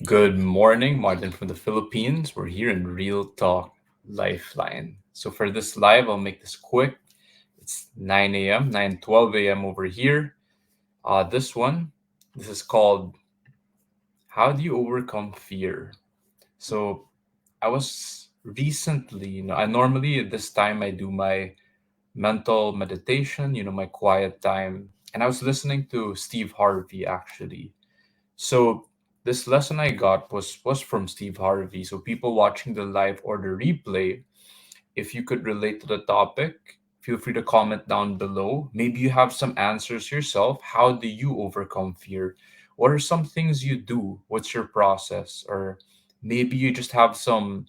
Good morning, Martin from the Philippines. We're here in Real Talk Lifeline. So for this live, I'll make this quick. It's 9 a.m., 9:12 a.m. over here. This is called How Do You Overcome Fear? So I was recently, I normally at this time I do my mental meditation, my quiet time. And I was listening to Steve Harvey actually. So this lesson I got was from Steve Harvey. So people watching the live or the replay, if you could relate to the topic, feel free to comment down below. Maybe you have some answers yourself. How do you overcome fear? What are some things you do? What's your process? Or maybe you just have some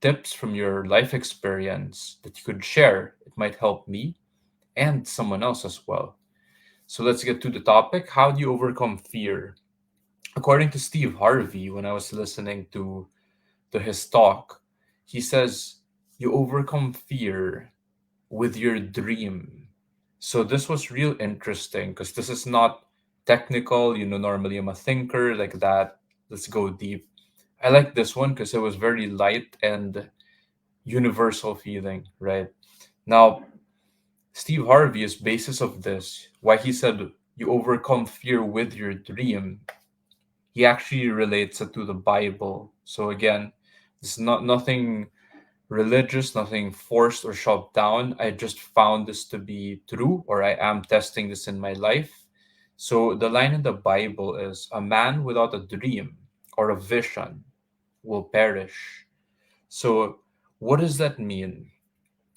tips from your life experience that you could share. It might help me and someone else as well. So let's get to the topic. How do you overcome fear? According to Steve Harvey, when I was listening to his talk, he says you overcome fear with your dream. So this was real interesting because this is not technical. Normally I'm a thinker like that. Let's go deep. I like this one because it was very light and universal feeling, right? Now, Steve Harvey is basis of this, why he said you overcome fear with your dream. He actually relates it to the Bible. So again, it's not nothing religious, nothing forced or shoved down. I just found this to be true, or I am testing this in my life. So the line in the Bible is a man without a dream or a vision will perish. So what does that mean?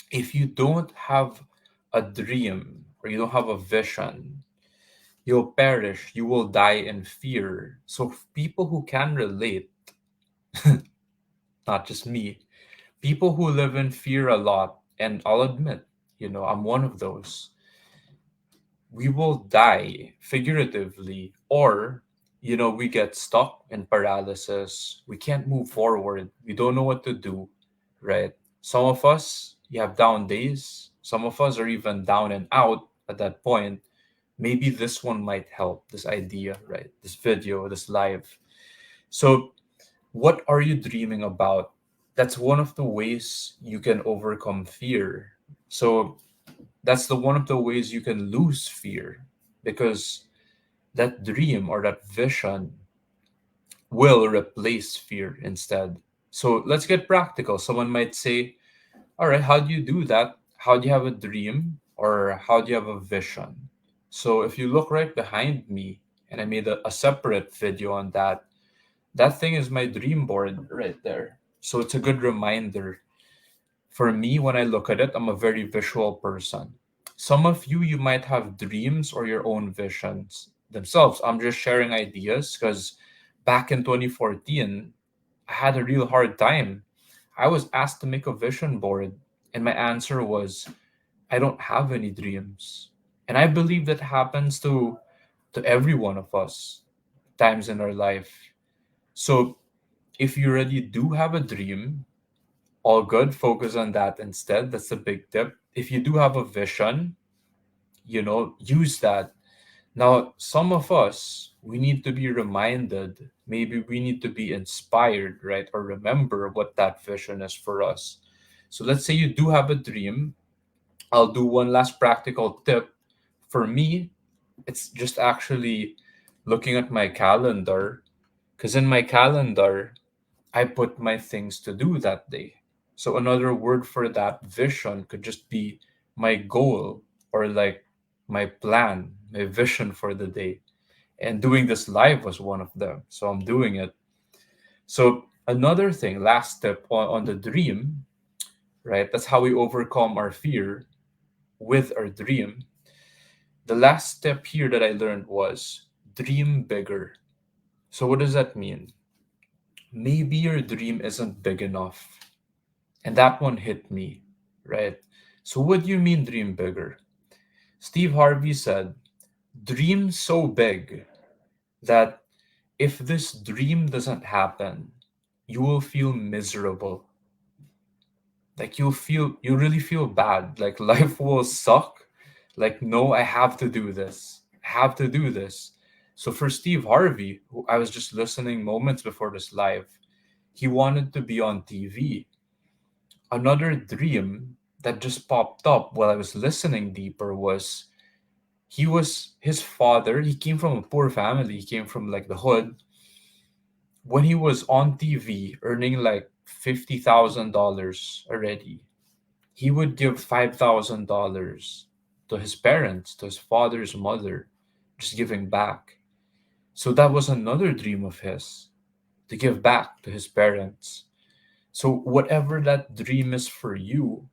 If you don't have a dream or you don't have a vision, you'll perish, you will die in fear. So people who can relate, not just me, people who live in fear a lot, and I'll admit, I'm one of those. We will die figuratively, or, we get stuck in paralysis. We can't move forward. We don't know what to do, right? Some of us, you have down days. Some of us are even down and out at that point. Maybe this one might help, this idea, right? This video, this live. So, what are you dreaming about? That's one of the ways you can overcome fear. So that's the one of the ways you can lose fear because that dream or that vision will replace fear instead. So let's get practical. Someone might say, all right, how do you do that? How do you have a dream or how do you have a vision? So if you look right behind me, and I made a separate video on that, that thing is my dream board right there. So it's a good reminder. For me, when I look at it, I'm a very visual person. Some of you, you might have dreams or your own visions themselves. I'm just sharing ideas because back in 2014, I had a real hard time. I was asked to make a vision board, and my answer was, I don't have any dreams. And I believe that happens to every one of us times in our life. So if you already do have a dream, all good, focus on that instead. That's a big tip. If you do have a vision, use that. Now, some of us, we need to be reminded, maybe we need to be inspired, right? Or remember what that vision is for us. So let's say you do have a dream. I'll do one last practical tip. For me, it's just actually looking at my calendar, because in my calendar, I put my things to do that day. So another word for that vision could just be my goal or like my plan, my vision for the day. And doing this live was one of them. So I'm doing it. So another thing, last step on the dream, right? That's how we overcome our fear with our dream. The last step here that I learned was dream bigger. So what does that mean? Maybe your dream isn't big enough. And that one hit me, right? So, what do you mean dream bigger? Steve Harvey said, dream so big that if this dream doesn't happen, you will feel miserable. Like you really feel bad. Like life will suck. Like, no, I have to do this. I have to do this. So for Steve Harvey, who I was just listening moments before this live, he wanted to be on TV. Another dream that just popped up while I was listening deeper was his father, he came from a poor family, he came from like the hood. When he was on TV earning like $50,000 already, he would give $5,000 to his parents, to his father's mother, just giving back. So that was another dream of his, to give back to his parents. So whatever that dream is for you,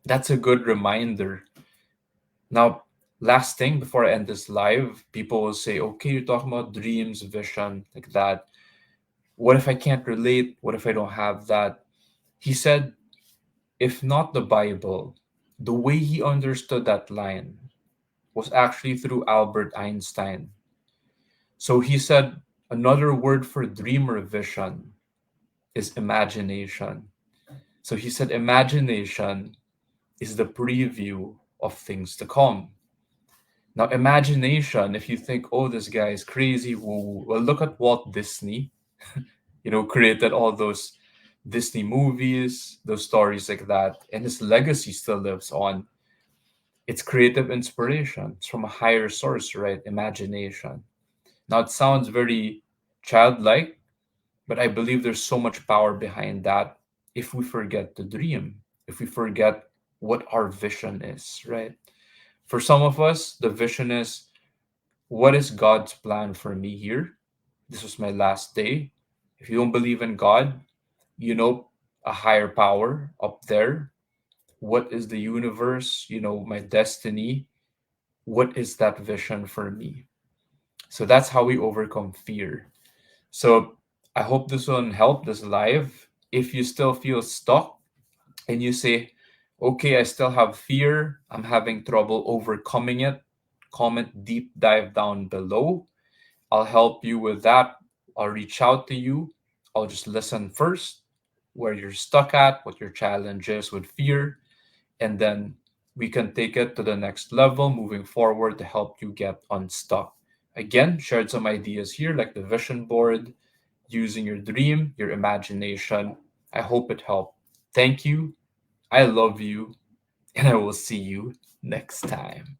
that's a good reminder. Now, last thing before I end this live, people will say, okay, you're talking about dreams, vision, like that. What if I can't relate? What if I don't have that? He said, if not the Bible, the way he understood that line was actually through Albert Einstein. So he said, another word for dream or vision is imagination. So he said, imagination is the preview of things to come. Now, imagination, if you think, oh, this guy is crazy, woo, well, look at Walt Disney, created all those Disney movies, those stories like that, and his legacy still lives on. It's creative inspiration. It's from a higher source, right? Imagination. Now, it sounds very childlike, but I believe there's so much power behind that if we forget to dream, if we forget what our vision is, right? For some of us, the vision is, what is God's plan for me here? This was my last day. If you don't believe in God, you know, a higher power up there. What is the universe? My destiny. What is that vision for me? So that's how we overcome fear. So I hope this one helped this live. If you still feel stuck and you say, okay, I still have fear, I'm having trouble overcoming it, comment deep dive down below. I'll help you with that. I'll reach out to you. I'll just listen first, where you're stuck at, what your challenge is with fear, and then we can take it to the next level moving forward to help you get unstuck. Again, shared some ideas here like the vision board, using your dream, your imagination. I hope it helped. Thank you. I love you, and I will see you next time.